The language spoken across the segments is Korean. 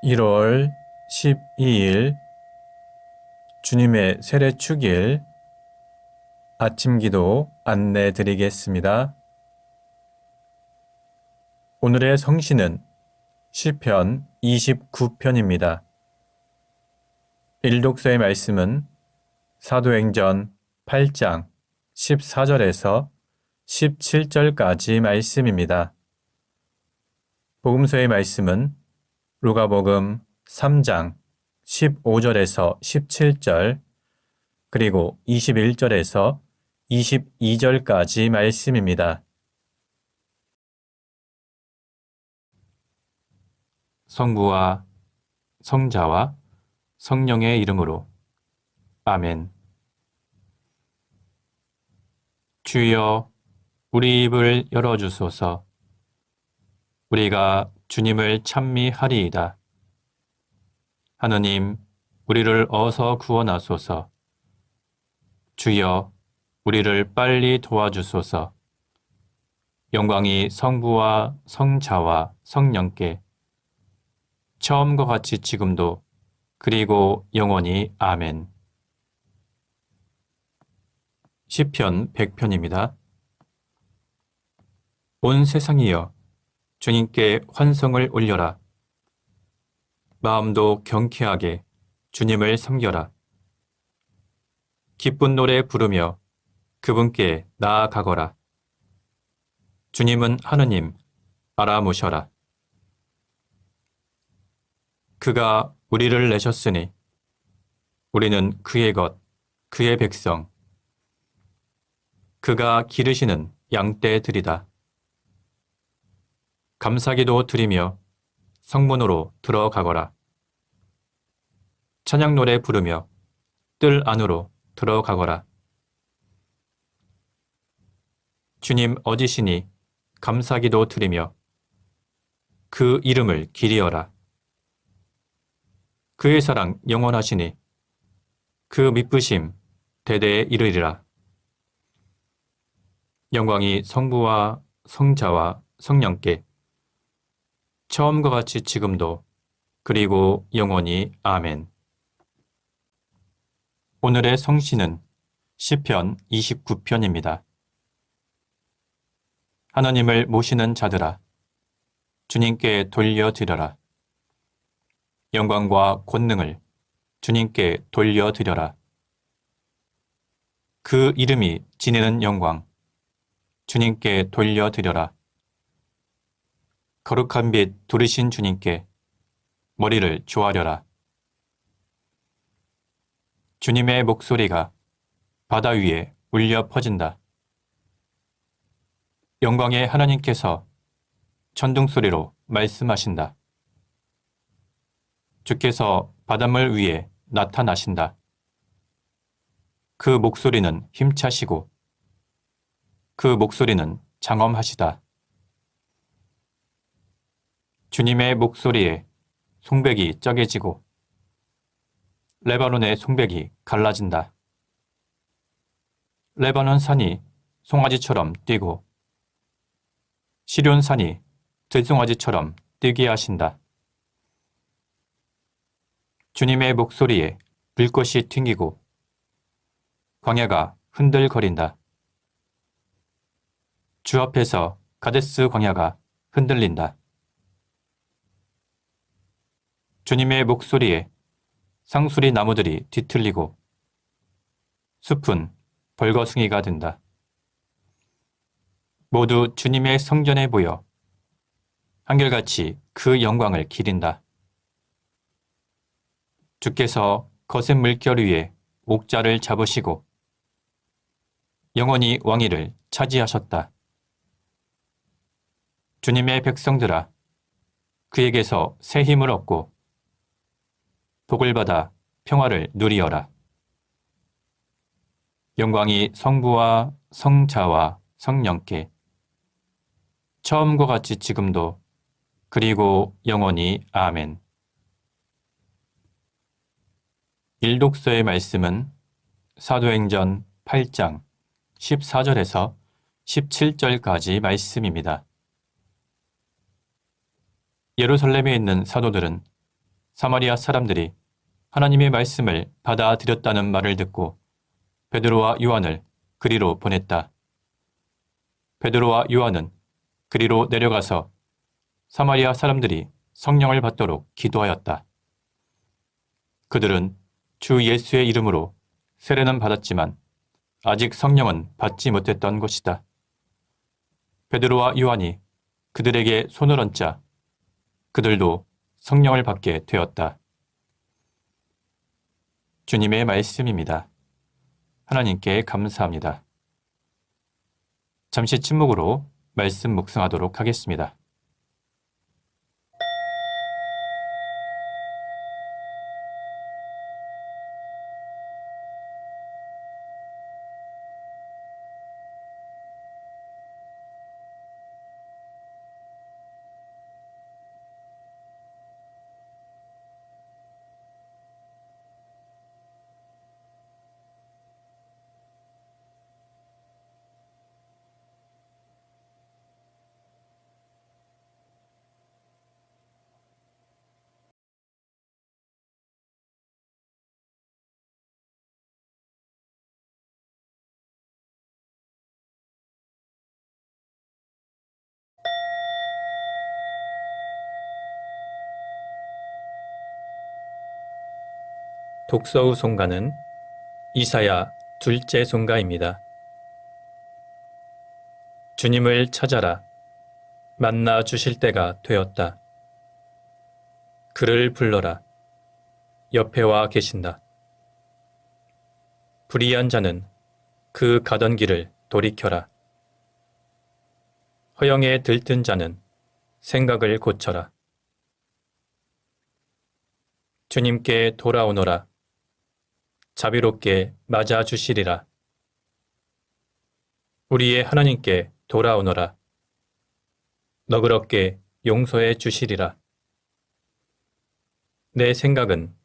1월 12일 주님의 세례축일 아침기도 안내 드리겠습니다. 오늘의 성시는 시편 29편입니다. 일독서의 말씀은 사도행전 8장 14절에서 17절까지 말씀입니다. 복음서의 말씀은 루가복음 3장 15절에서 17절 그리고 21절에서 22절까지 말씀입니다. 성부와 성자와 성령의 이름으로 아멘. 주여 우리 입을 열어주소서. 우리가 주님을 찬미하리이다. 하느님, 우리를 어서 구원하소서. 주여, 우리를 빨리 도와주소서. 영광이 성부와 성자와 성령께 처음과 같이 지금도 그리고 영원히 아멘. 시편 100편입니다. 온 세상이여 주님께 환성을 올려라. 마음도 경쾌하게 주님을 섬겨라. 기쁜 노래 부르며 그분께 나아가거라. 주님은 하느님, 알아보셔라. 그가 우리를 내셨으니 우리는 그의 것, 그의 백성. 그가 기르시는 양떼들이다. 감사기도 드리며 성문으로 들어가거라. 찬양 노래 부르며 뜰 안으로 들어가거라. 주님 어디시니 감사기도 드리며 그 이름을 기리어라. 그의 사랑 영원하시니 그 미쁘심 대대에 이르리라. 영광이 성부와 성자와 성령께 처음과 같이 지금도 그리고 영원히 아멘. 오늘의 성시는 시편 29편입니다. 하나님을 모시는 자들아, 주님께 돌려드려라. 영광과 권능을 주님께 돌려드려라. 그 이름이 지니는 영광, 주님께 돌려드려라. 거룩한 빛 두르신 주님께 머리를 조아려라. 주님의 목소리가 바다 위에 울려 퍼진다. 영광의 하나님께서 천둥소리로 말씀하신다. 주께서 바닷물 위에 나타나신다. 그 목소리는 힘차시고 그 목소리는 장엄하시다. 주님의 목소리에 송백이 쩌개지고 레바논의 송백이 갈라진다. 레바논 산이 송아지처럼 뛰고 시럇 산이 들송아지처럼 뛰게 하신다. 주님의 목소리에 불꽃이 튕기고 광야가 흔들거린다. 주 앞에서 가데스 광야가 흔들린다. 주님의 목소리에 상수리 나무들이 뒤틀리고 숲은 벌거숭이가 된다. 모두 주님의 성전에 모여 한결같이 그 영광을 기린다. 주께서 거센 물결 위에 옥자를 잡으시고 영원히 왕위를 차지하셨다. 주님의 백성들아, 그에게서 새 힘을 얻고 복을 받아 평화를 누리어라. 영광이 성부와 성자와 성령께 처음과 같이 지금도 그리고 영원히 아멘. 일독서의 말씀은 사도행전 8장 14절에서 17절까지 말씀입니다. 예루살렘에 있는 사도들은 사마리아 사람들이 하나님의 말씀을 받아들였다는 말을 듣고 베드로와 요한을 그리로 보냈다. 베드로와 요한은 그리로 내려가서 사마리아 사람들이 성령을 받도록 기도하였다. 그들은 주 예수의 이름으로 세례는 받았지만 아직 성령은 받지 못했던 것이다. 베드로와 요한이 그들에게 손을 얹자 그들도 성령을 받게 되었다. 주님의 말씀입니다. 하나님께 감사합니다. 잠시 침묵으로 말씀 묵상하도록 하겠습니다. 독서 후 송가는 이사야 둘째 송가입니다. 주님을 찾아라. 만나 주실 때가 되었다. 그를 불러라. 옆에 와 계신다. 불의한 자는 그 가던 길을 돌이켜라. 허영에 들뜬 자는 생각을 고쳐라. 주님께 돌아오너라. 자비롭게 맞아 주시리라. 우리의 하나님께 돌아오너라. 너그럽게 용서해 주시리라. 내 생각은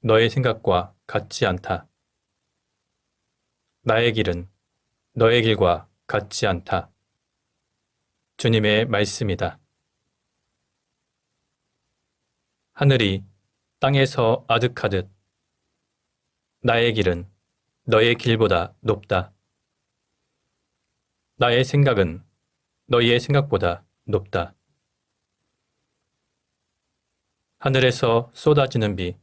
너의 생각과 같지 않다. 나의 길은 너의 길과 같지 않다. 주님의 말씀이다. 하늘이 땅에서 아득하듯 나의 길은 너의 길보다 높다. 나의 생각은 너희의 생각보다 높다. 하늘에서 쏟아지는 비,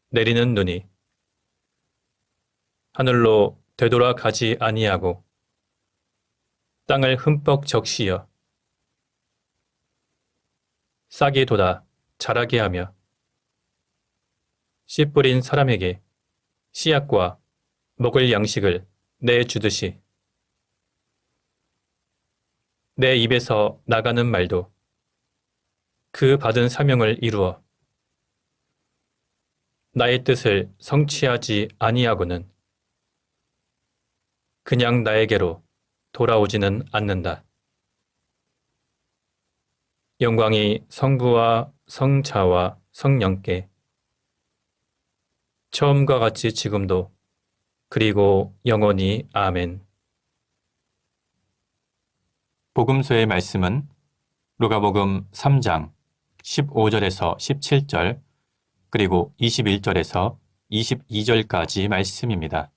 내리는 눈이 하늘로 되돌아가지 아니하고 땅을 흠뻑 적시어 싹이 돋아 자라게 하며 씨 뿌린 사람에게 씨앗과 먹을 양식을 내주듯이 내 입에서 나가는 말도 그 받은 사명을 이루어 나의 뜻을 성취하지 아니하고는 그냥 나에게로 돌아오지는 않는다. 영광이 성부와 성자와 성령께 처음과 같이 지금도 그리고 영원히 아멘. 복음서의 말씀은 루가복음 3장 15절에서 17절 그리고 21절에서 22절까지 말씀입니다.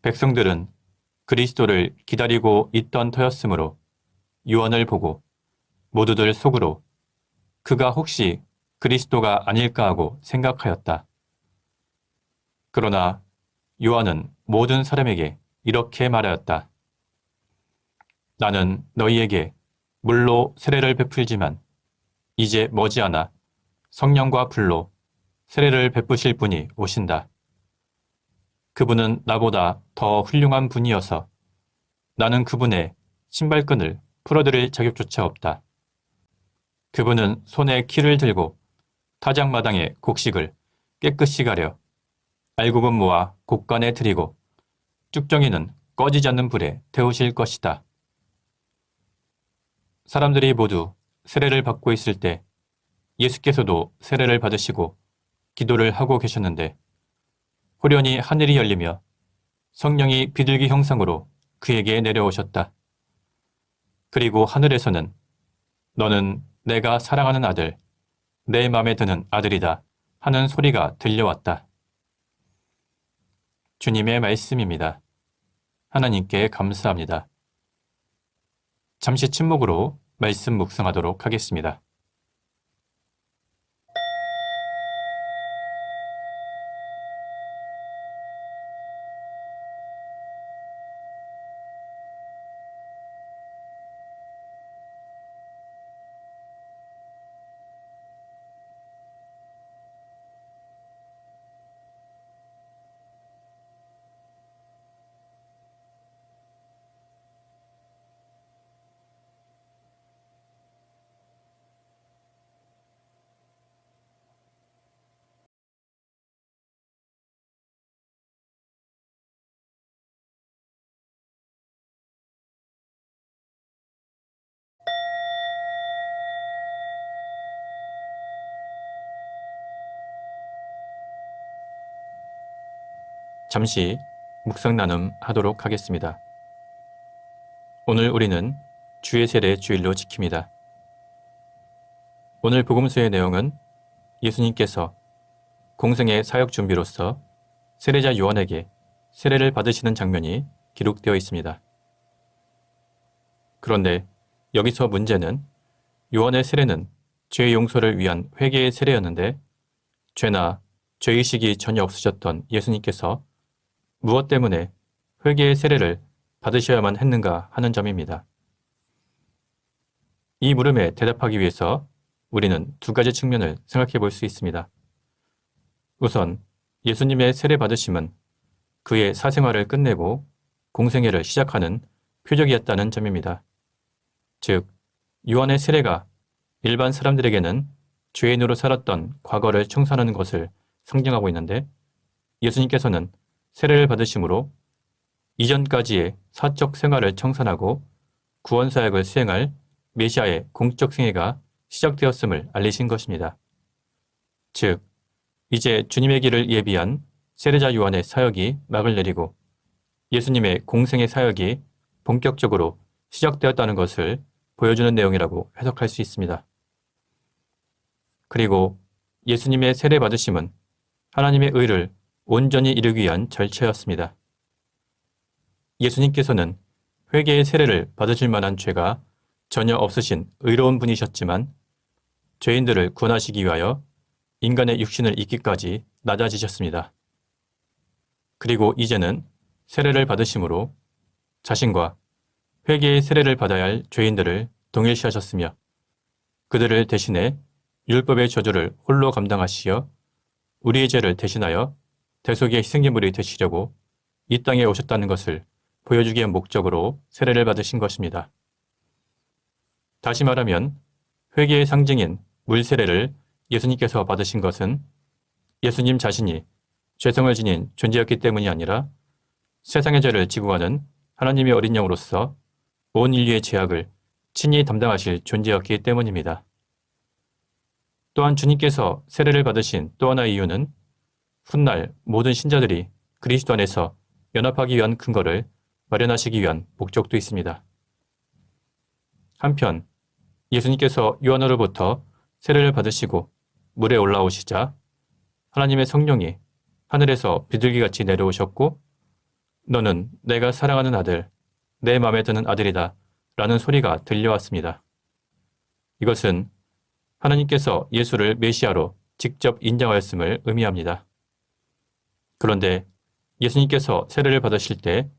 백성들은 그리스도를 기다리고 있던 터였으므로 요한을 보고 모두들 속으로 그가 혹시 그리스도가 아닐까 하고 생각하였다. 그러나 요한은 모든 사람에게 이렇게 말하였다. 나는 너희에게 물로 세례를 베풀지만 이제 머지않아 성령과 불로 세례를 베푸실 분이 오신다. 그분은 나보다 더 훌륭한 분이어서 나는 그분의 신발끈을 풀어드릴 자격조차 없다. 그분은 손에 키를 들고 타작마당의 곡식을 깨끗이 가려 알곡은 모아 곡간에 들이고 쭉정이는 꺼지지 않는 불에 태우실 것이다. 사람들이 모두 세례를 받고 있을 때 예수께서도 세례를 받으시고 기도를 하고 계셨는데 호련히 하늘이 열리며 성령이 비둘기 형상으로 그에게 내려오셨다. 그리고 하늘에서는 너는 내가 사랑하는 아들, 내 맘에 드는 아들이다 하는 소리가 들려왔다. 주님의 말씀입니다. 하나님께 감사합니다. 잠시 침묵으로 말씀 묵상하도록 하겠습니다. 잠시 묵상 나눔 하도록 하겠습니다. 오늘 우리는 주의 세례 주일로 지킵니다. 오늘 복음서의 내용은 예수님께서 공생의 사역 준비로서 세례자 요한에게 세례를 받으시는 장면이 기록되어 있습니다. 그런데 여기서 문제는 요한의 세례는 죄 용서를 위한 회개의 세례였는데 죄나 죄의식이 전혀 없으셨던 예수님께서 무엇 때문에 회개의 세례를 받으셔야만 했는가 하는 점입니다. 이 물음에 대답하기 위해서 우리는 두 가지 측면을 생각해 볼 수 있습니다. 우선 예수님의 세례 받으심은 그의 사생활을 끝내고 공생애를 시작하는 표적이었다는 점입니다. 즉, 요한의 세례가 일반 사람들에게는 죄인으로 살았던 과거를 청산하는 것을 상징하고 있는데 예수님께서는 세례를 받으심으로 이전까지의 사적 생활을 청산하고 구원사역을 수행할 메시아의 공적 생애가 시작되었음을 알리신 것입니다. 즉, 이제 주님의 길을 예비한 세례자 요한의 사역이 막을 내리고 예수님의 공생의 사역이 본격적으로 시작되었다는 것을 보여주는 내용이라고 해석할 수 있습니다. 그리고 예수님의 세례 받으심은 하나님의 의를 온전히 이루기 위한 절차였습니다. 예수님께서는 회개의 세례를 받으실 만한 죄가 전혀 없으신 의로운 분이셨지만 죄인들을 구원하시기 위하여 인간의 육신을 입기까지 낮아지셨습니다. 그리고 이제는 세례를 받으심으로 자신과 회개의 세례를 받아야 할 죄인들을 동일시하셨으며 그들을 대신해 율법의 저주를 홀로 감당하시어 우리의 죄를 대신하여 대속의 희생제물이 되시려고 이 땅에 오셨다는 것을 보여주기 위한 목적으로 세례를 받으신 것입니다. 다시 말하면 회개의 상징인 물세례를 예수님께서 받으신 것은 예수님 자신이 죄성을 지닌 존재였기 때문이 아니라 세상의 죄를 지고 가는 하나님의 어린 양으로서 온 인류의 죄악을 친히 담당하실 존재였기 때문입니다. 또한 주님께서 세례를 받으신 또 하나의 이유는 훗날 모든 신자들이 그리스도 안에서 연합하기 위한 근거를 마련하시기 위한 목적도 있습니다. 한편 예수님께서 요한으로부터 세례를 받으시고 물에 올라오시자 하나님의 성령이 하늘에서 비둘기같이 내려오셨고 너는 내가 사랑하는 아들, 내 마음에 드는 아들이다 라는 소리가 들려왔습니다. 이것은 하나님께서 예수를 메시아로 직접 인정하였음을 의미합니다. 그런데 예수님께서 세례를 받으실 때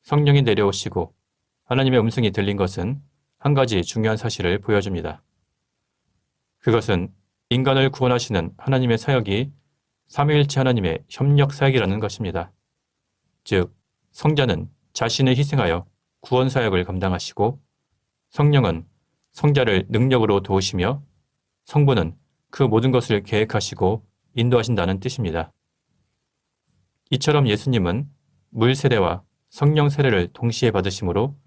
성령이 내려오시고 하나님의 음성이 들린 것은 한 가지 중요한 사실을 보여줍니다. 그것은 인간을 구원하시는 하나님의 사역이 삼위일체 하나님의 협력 사역이라는 것입니다. 즉, 성자는 자신을 희생하여 구원 사역을 감당하시고 성령은 성자를 능력으로 도우시며 성부는 그 모든 것을 계획하시고 인도하신다는 뜻입니다. 이처럼 예수님은 물 세례와 성령 세례를 동시에 받으심으로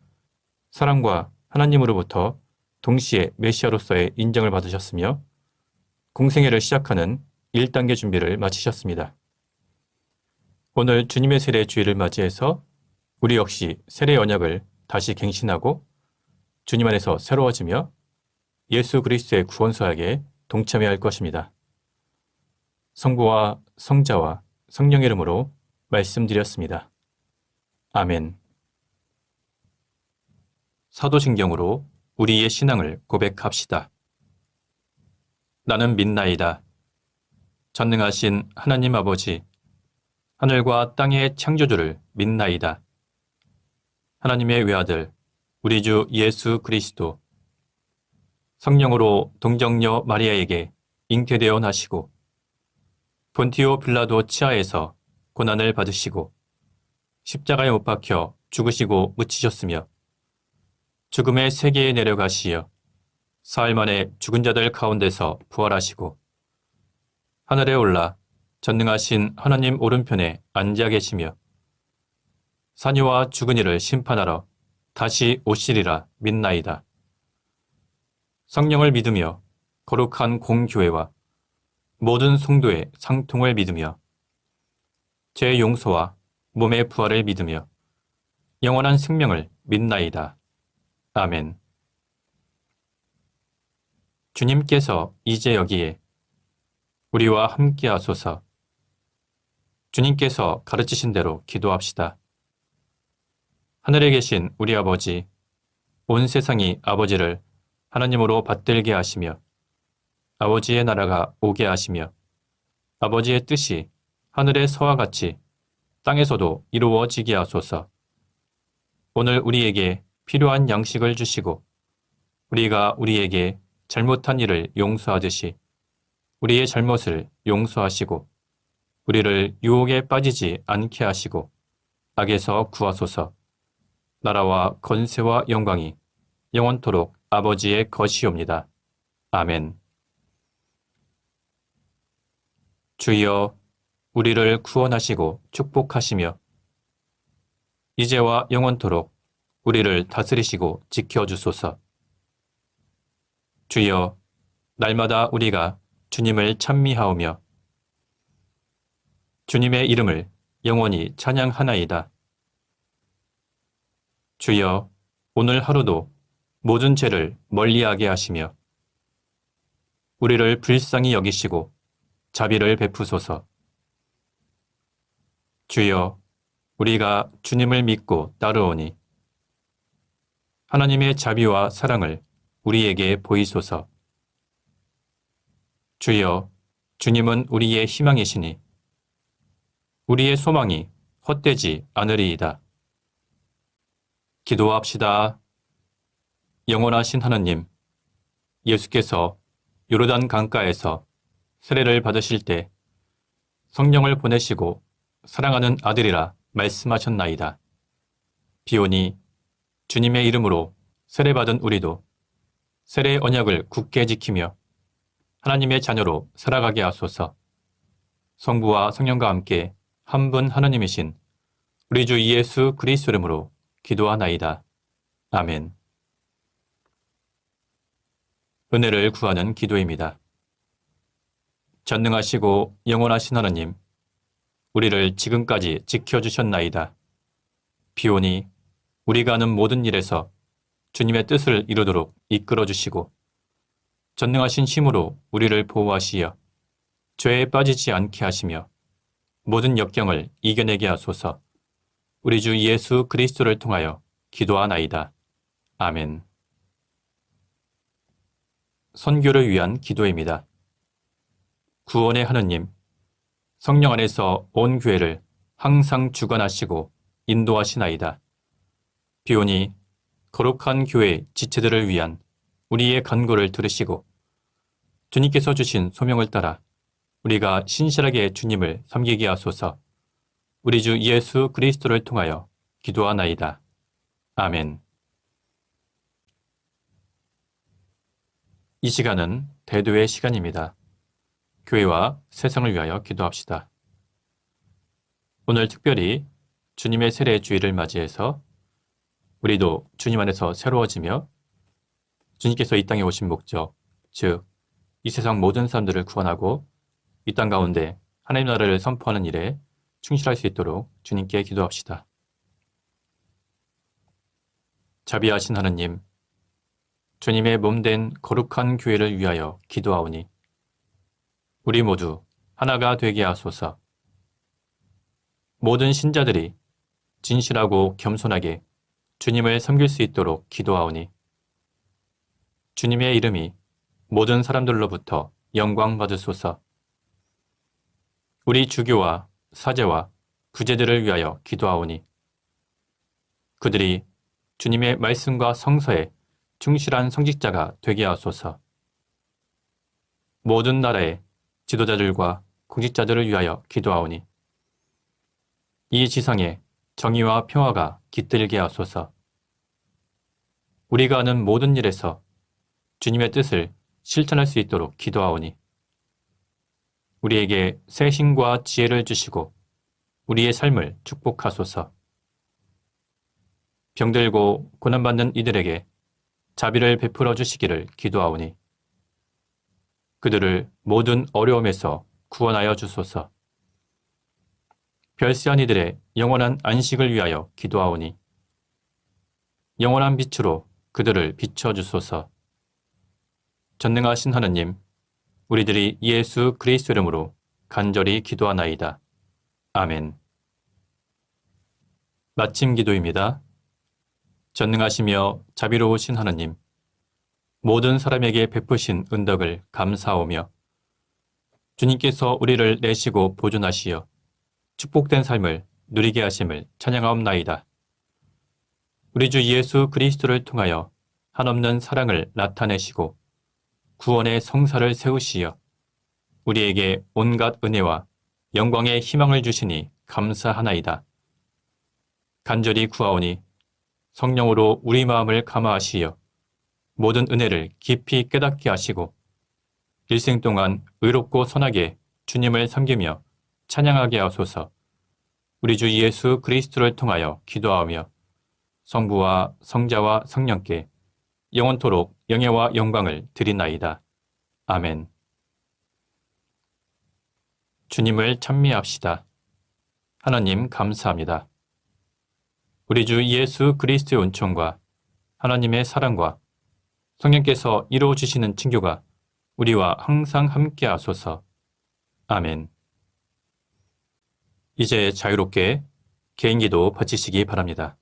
사랑과 하나님으로부터 동시에 메시아로서의 인정을 받으셨으며 공생애를 시작하는 1단계 준비를 마치셨습니다. 오늘 주님의 세례 주일을 맞이해서 우리 역시 세례 언약을 다시 갱신하고 주님 안에서 새로워지며 예수 그리스도의 구원 사역에 동참해야 할 것입니다. 성부와 성자와 성령의 이름으로 말씀드렸습니다. 아멘. 사도신경으로 우리의 신앙을 고백합시다. 나는 믿나이다. 전능하신 하나님 아버지, 하늘과 땅의 창조주를 믿나이다. 하나님의 외아들, 우리 주 예수 그리스도, 성령으로 동정녀 마리아에게 잉태되어 나시고, 본티오 빌라도 치하에서 고난을 받으시고, 십자가에 못 박혀 죽으시고 묻히셨으며, 죽음의 세계에 내려가시어 사흘 만에 죽은 자들 가운데서 부활하시고 하늘에 올라 전능하신 하나님 오른편에 앉아 계시며 산이와 죽은 이를 심판하러 다시 오시리라 믿나이다. 성령을 믿으며 거룩한 공교회와 모든 성도의 상통을 믿으며 죄 용서와 몸의 부활을 믿으며 영원한 생명을 믿나이다. 아멘. 주님께서 이제 여기에 우리와 함께 하소서. 주님께서 가르치신 대로 기도합시다. 하늘에 계신 우리 아버지, 온 세상이 아버지를 하나님으로 받들게 하시며 아버지의 나라가 오게 하시며 아버지의 뜻이 하늘에서와 같이 땅에서도 이루어지게 하소서. 오늘 우리에게 필요한 양식을 주시고 우리가 우리에게 잘못한 일을 용서하듯이 우리의 잘못을 용서하시고 우리를 유혹에 빠지지 않게 하시고 악에서 구하소서. 나라와 건세와 영광이 영원토록 아버지의 것이옵니다. 아멘. 주여 우리를 구원하시고 축복하시며 이제와 영원토록 우리를 다스리시고 지켜주소서. 주여 날마다 우리가 주님을 찬미하오며 주님의 이름을 영원히 찬양하나이다. 주여 오늘 하루도 모든 죄를 멀리하게 하시며 우리를 불쌍히 여기시고 자비를 베푸소서. 주여 우리가 주님을 믿고 따르오니 하나님의 자비와 사랑을 우리에게 보이소서. 주여 주님은 우리의 희망이시니 우리의 소망이 헛되지 않으리이다. 기도합시다. 영원하신 하나님, 예수께서 요르단 강가에서 세례를 받으실 때 성령을 보내시고 사랑하는 아들이라 말씀하셨나이다. 비오니 주님의 이름으로 세례받은 우리도 세례 언약을 굳게 지키며 하나님의 자녀로 살아가게 하소서. 성부와 성령과 함께 한 분 하나님이신 우리 주 예수 그리스도 이름으로 기도하나이다. 아멘. 은혜를 구하는 기도입니다. 전능하시고 영원하신 하나님, 우리를 지금까지 지켜주셨나이다. 비오니 우리가 하는 모든 일에서 주님의 뜻을 이루도록 이끌어주시고 전능하신 힘으로 우리를 보호하시어 죄에 빠지지 않게 하시며 모든 역경을 이겨내게 하소서. 우리 주 예수 그리스도를 통하여 기도하나이다. 아멘. 선교를 위한 기도입니다. 구원의 하느님, 성령 안에서 온 교회를 항상 주관하시고 인도하시나이다. 비오니 거룩한 교회 지체들을 위한 우리의 간구를 들으시고 주님께서 주신 소명을 따라 우리가 신실하게 주님을 섬기게 하소서. 우리 주 예수 그리스도를 통하여 기도하나이다. 아멘. 이 시간은 대도의 시간입니다. 교회와 세상을 위하여 기도합시다. 오늘 특별히 주님의 세례 주일을 맞이해서 우리도 주님 안에서 새로워지며 주님께서 이 땅에 오신 목적, 즉 이 세상 모든 사람들을 구원하고 이 땅 가운데 하나님 나라를 선포하는 일에 충실할 수 있도록 주님께 기도합시다. 자비하신 하느님, 주님의 몸된 거룩한 교회를 위하여 기도하오니 우리 모두 하나가 되게 하소서. 모든 신자들이 진실하고 겸손하게 주님을 섬길 수 있도록 기도하오니 주님의 이름이 모든 사람들로부터 영광 받으소서. 우리 주교와 사제와 부제들을 위하여 기도하오니 그들이 주님의 말씀과 성서에 충실한 성직자가 되게 하소서. 모든 나라의 지도자들과 공직자들을 위하여 기도하오니 이 지상에 정의와 평화가 깃들게 하소서. 우리가 하는 모든 일에서 주님의 뜻을 실천할 수 있도록 기도하오니 우리에게 새 힘과 지혜를 주시고 우리의 삶을 축복하소서. 병들고 고난받는 이들에게 자비를 베풀어 주시기를 기도하오니 그들을 모든 어려움에서 구원하여 주소서. 별세한 이들의 영원한 안식을 위하여 기도하오니 영원한 빛으로 그들을 비춰주소서. 전능하신 하느님, 우리들이 예수 그리스도 이름으로 간절히 기도하나이다. 아멘. 마침 기도입니다. 전능하시며 자비로우신 하느님, 모든 사람에게 베푸신 은덕을 감사하오며 주님께서 우리를 내시고 보존하시어 축복된 삶을 누리게 하심을 찬양하옵나이다. 우리 주 예수 그리스도를 통하여 한없는 사랑을 나타내시고 구원의 성사를 세우시어 우리에게 온갖 은혜와 영광의 희망을 주시니 감사하나이다. 간절히 구하오니 성령으로 우리 마음을 감화하시어 모든 은혜를 깊이 깨닫게 하시고 일생 동안 의롭고 선하게 주님을 섬기며 찬양하게 하소서. 우리 주 예수 그리스도를 통하여 기도하며 성부와 성자와 성령께 영원토록 영예와 영광을 드리나이다. 아멘. 주님을 찬미합시다. 하나님 감사합니다. 우리 주 예수 그리스도의 은총과 하나님의 사랑과 성령께서 이루어 주시는 친교가 우리와 항상 함께 하소서. 아멘. 이제 자유롭게 개인기도 바치시기 바랍니다.